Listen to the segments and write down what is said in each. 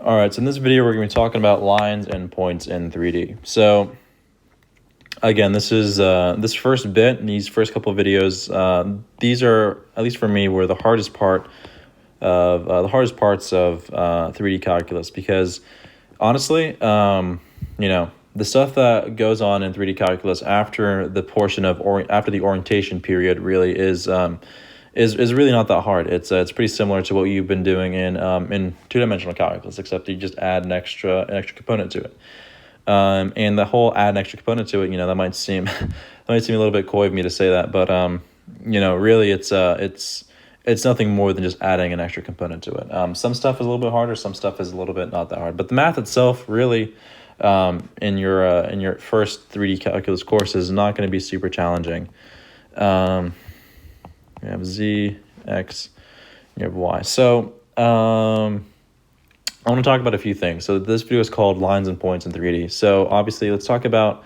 All right, so in this video, we're going to be talking about lines and points in 3D. So again, this is this first bit, and these first couple of videos, these are, at least for me, were the hardest parts of 3D calculus, because honestly, you know, the stuff that goes on in 3D calculus after the portion of after the orientation period really is really not that hard. It's pretty similar to what you've been doing in two-dimensional calculus, except you just add an extra component to it. And the whole add an extra component to it, you know, that might seem that might seem a little bit coy of me to say that, but you know, really it's nothing more than just adding an extra component to it. Some stuff is a little bit harder, some stuff is a little bit not that hard, but the math itself really in your first 3D calculus course is not going to be super challenging. You have z, x, you have y. So I want to talk about a few things. So this video is called Lines and Points in 3D. So obviously, let's talk about,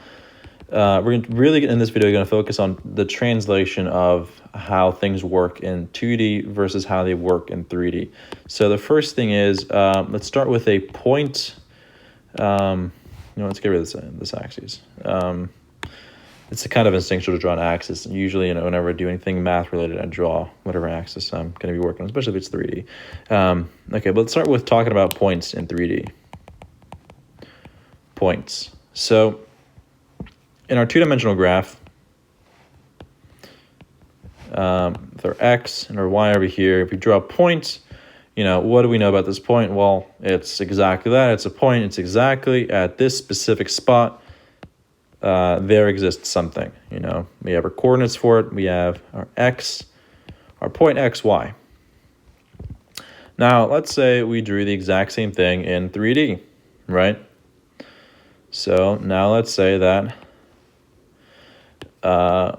we're really in this video going to focus on the translation of how things work in 2D versus how they work in 3D. So the first thing is, let's start with a point. Let's get rid of this axis. It's a kind of instinctual to draw an axis. Usually, you know, whenever I do anything math related, I draw whatever axis I'm going to be working on, especially if it's 3D. Okay, but let's start with talking about points in 3D. Points. So in our two-dimensional graph, with our x and our y over here, if we draw a point, you know, what do we know about this point? Well, it's exactly that. It's a point. It's exactly at this specific spot. There exists something, you know, we have our coordinates for it. We have our x, our point x, y. Now, let's say we drew the exact same thing in 3D, right? So now let's say that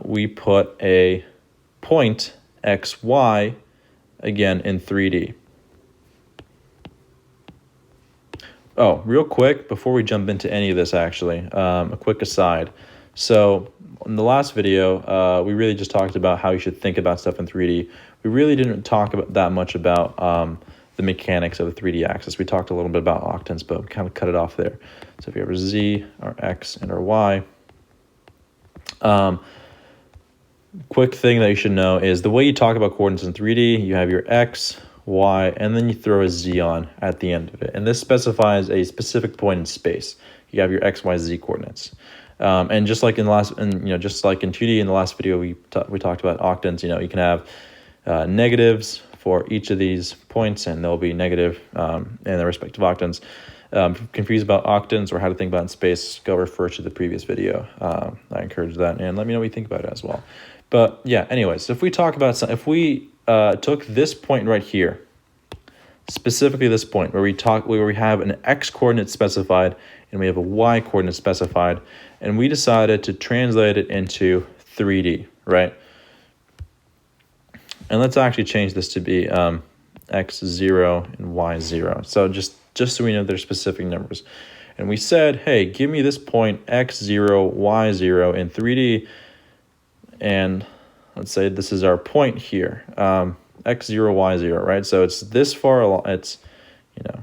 we put a point x, y again in 3D. Oh, real quick, before we jump into any of this, actually, a quick aside. So in the last video, we really just talked about how you should think about stuff in 3D. We really didn't talk about that much about the mechanics of the 3D axis. We talked a little bit about octants, but we kind of cut it off there. So if you have our z, our x, and our y, quick thing that you should know is the way you talk about coordinates in 3D, you have your x, y, and then you throw a z on at the end of it, and this specifies a specific point in space. You have your x, y, z coordinates, and just like in the last, and you know, just like in 2D in the last video, we talked about octants. You know, you can have negatives for each of these points, and they'll be negative in their respective octants. Confused about octants or how to think about it in space, go refer to the previous video. I encourage that, and let me know what you think about it as well. But yeah, anyways, if we talk about if we took this point right here, specifically this point where we have an x coordinate specified and we have a y coordinate specified, and we decided to translate it into 3D, right? And let's actually change this to be x0 and y0. So just so we know they're specific numbers. And we said, hey, give me this point x0, y0 in 3D, and let's say this is our point here, x0, y0, right? So it's this far along, it's, you know,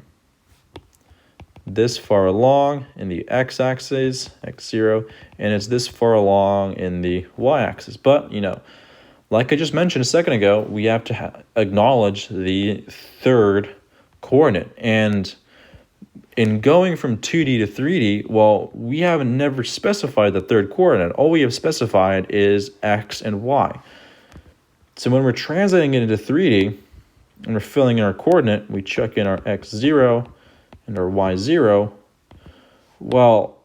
this far along in the x-axis, x0, and it's this far along in the y-axis. But, you know, like I just mentioned a second ago, we have to acknowledge the third coordinate. And in going from 2D to 3D, well, we haven't never specified the third coordinate. All we have specified is x and y. So when we're translating it into 3D and we're filling in our coordinate, we chuck in our x0 and our y0. Well,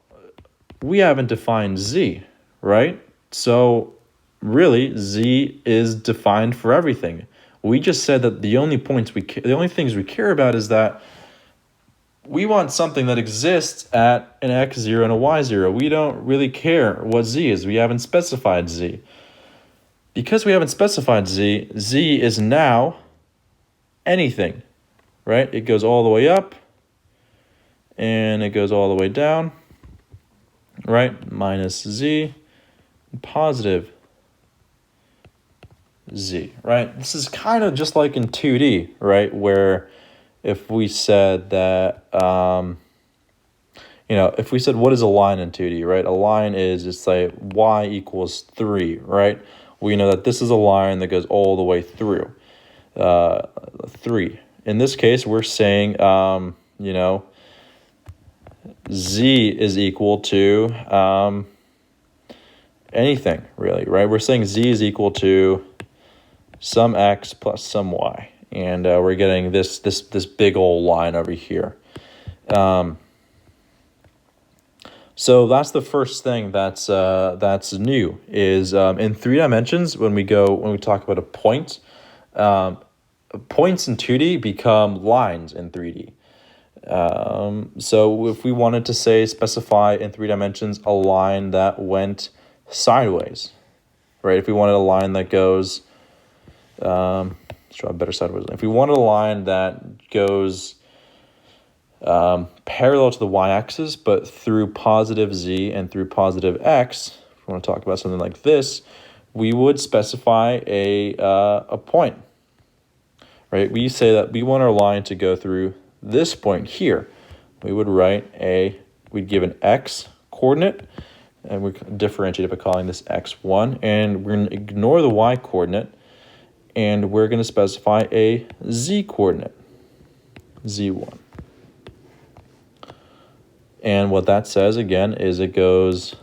we haven't defined z, right? So really, z is defined for everything. We just said that the only things we care about is that we want something that exists at an x0 and a y0. We don't really care what z is. We haven't specified z. Because we haven't specified z, z is now anything, right? It goes all the way up, and it goes all the way down, right? Minus z, positive z, right? This is kind of just like in 2D, right? Where if we said that, if we said what is a line in 2D, right? A line is, it's like y equals 3, right? We know that this is a line that goes all the way through 3. In this case, we're saying, z is equal to anything, really, right? We're saying z is equal to some x plus some y, and we're getting this big old line over here. So that's the first thing that's new is in 3 dimensions. When we talk about a point, points in 2D become lines in 3D. So if we wanted to specify in 3 dimensions a line that went sideways, right? If we wanted a line that goes, let's draw a better sideways. If we wanted a line that goes parallel to the y-axis, but through positive z and through positive x, if we want to talk about something like this, we would specify a point, right? We say that we want our line to go through this point here. We would we'd give an x coordinate, and we differentiate it by calling this x1, and we're going to ignore the y coordinate, and we're going to specify a z coordinate, z1. And what that says, again, is it goes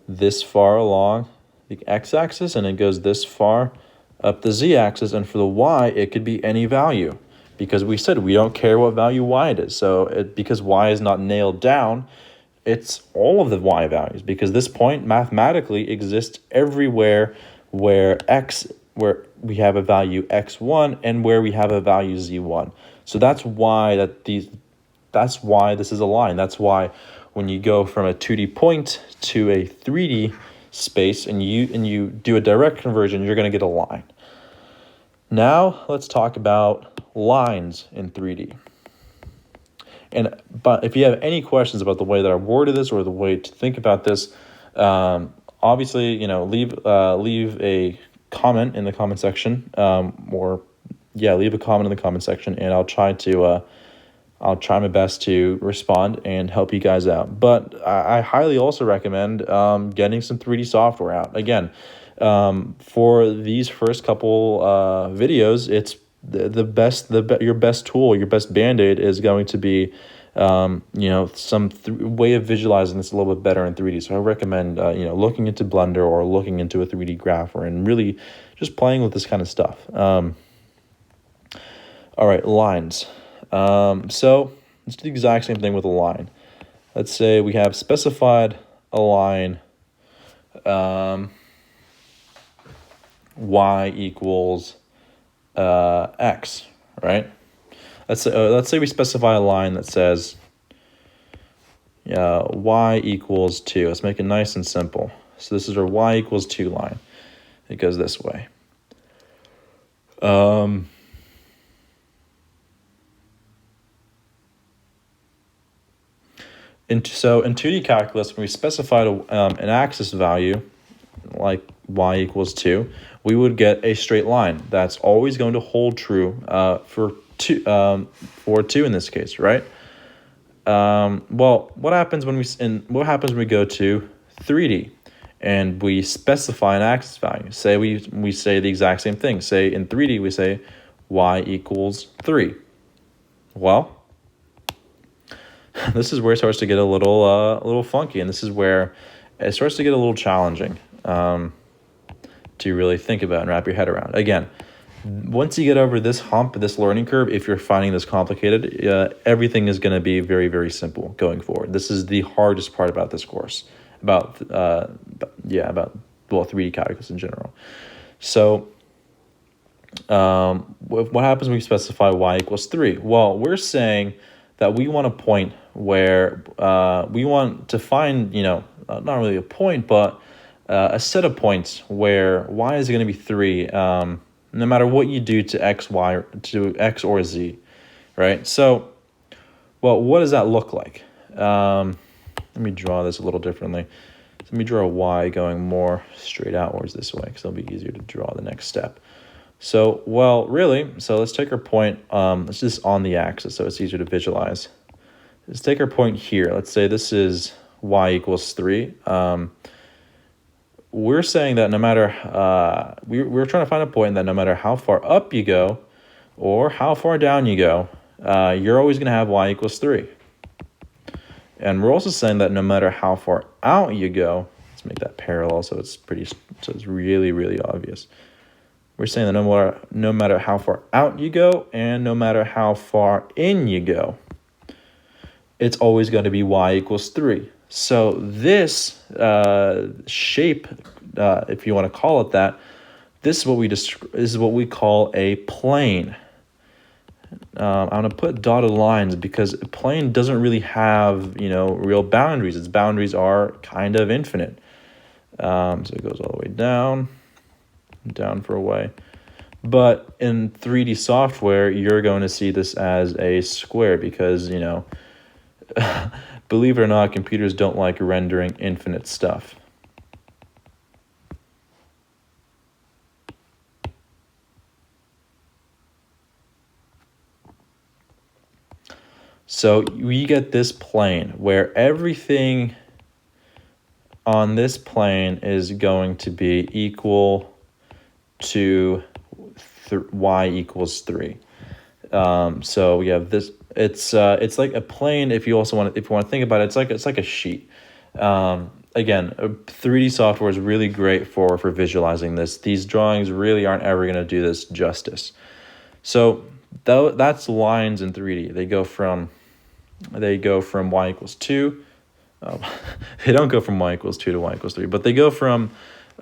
this far along the x-axis, and it goes this far up the z-axis. And for the y, it could be any value, because we said we don't care what value y it is. So because y is not nailed down, it's all of the y values, because this point mathematically exists everywhere where we have a value x1 and where we have a value z1. So that's why this is a line. That's why when you go from a 2D point to a 3D space and you do a direct conversion, you're going to get a line. Now let's talk about lines in 3D. But if you have any questions about the way that I worded this or the way to think about this, obviously, leave a comment in the comment section, leave a comment in the comment section, and I'll try my best to respond and help you guys out. But I highly also recommend getting some 3D software out. Again, for these first couple videos, it's your best tool, your best Band-Aid is going to be some way of visualizing this a little bit better in 3D. So I recommend looking into Blender or looking into a 3D grapher and really just playing with this kind of stuff. All right, lines. So let's do the exact same thing with a line. Let's say we have specified a line y equals x, right? Let's say we specify a line that says y equals 2. Let's make it nice and simple. So this is our y equals 2 line. It goes this way. So in 2D calculus, when we specified an axis value, like y equals 2, we would get a straight line. That's always going to hold true for 2 in this case, right? Well, what happens when we go to 3D and we specify an axis value? Say we say the exact same thing. Say in 3D we say y equals 3. Well, this is where it starts to get a little funky, and this is where it starts to get a little challenging to really think about and wrap your head around. Again, once you get over this hump, this learning curve, if you're finding this complicated, everything is going to be very, very simple going forward. This is the hardest part about this course, about 3D calculus in general. So what happens when we specify y equals 3? Well, we're saying that we want a point where we want to find, not really a point, but a set of points where y is going to be 3, no matter what you do to x or z, right? So, well, what does that look like? Let me draw this a little differently. So let me draw a y going more straight outwards this way, because it'll be easier to draw the next step. So, well, really, so let's take our point, let's just on the axis so it's easier to visualize. Let's take our point here. Let's say this is y equals 3. We're saying that no matter, we're trying to find a point that no matter how far up you go or how far down you go, you're always going to have y equals 3. And we're also saying that no matter how far out you go, let's make that parallel so it's really, really obvious. We're saying that no matter how far out you go and no matter how far in you go, it's always going to be y equals 3. So this shape, if you want to call it that, this is what we call a plane. I'm going to put dotted lines because a plane doesn't really have, real boundaries. Its boundaries are kind of infinite. So it goes all the way down for a way. But in 3D software, you're going to see this as a square because, believe it or not, computers don't like rendering infinite stuff. So we get this plane where everything on this plane is going to be equal to y equals 3. So we have this. It's like a plane. If you want to think about it, it's like a sheet. Again, 3D software is really great for visualizing this. These drawings really aren't ever going to do this justice. So that's lines in 3D. They go from y equals 2. They don't go from y equals 2 to y equals 3, but they go from,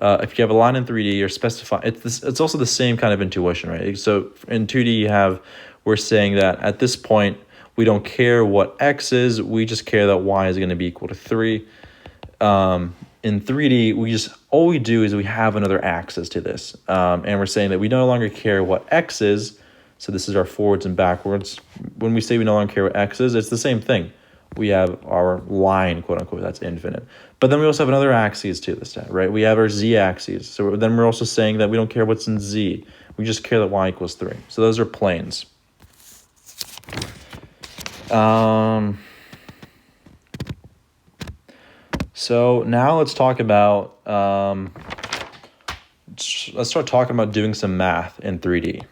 if you have a line in 3D, you're specifying, it's also the same kind of intuition, right? So in 2D, we're saying that at this point, we don't care what x is, we just care that y is going to be equal to 3. In 3D, all we do is we have another axis to this, and we're saying that we no longer care what x is. So this is our forwards and backwards. When we say we no longer care what x is, it's the same thing. We have our line, quote unquote, that's infinite. But then we also have another axis to this, right? We have our z-axis. So then we're also saying that we don't care what's in z. We just care that y equals 3. So those are planes. So now let's talk about, let's start talking about doing some math in 3D.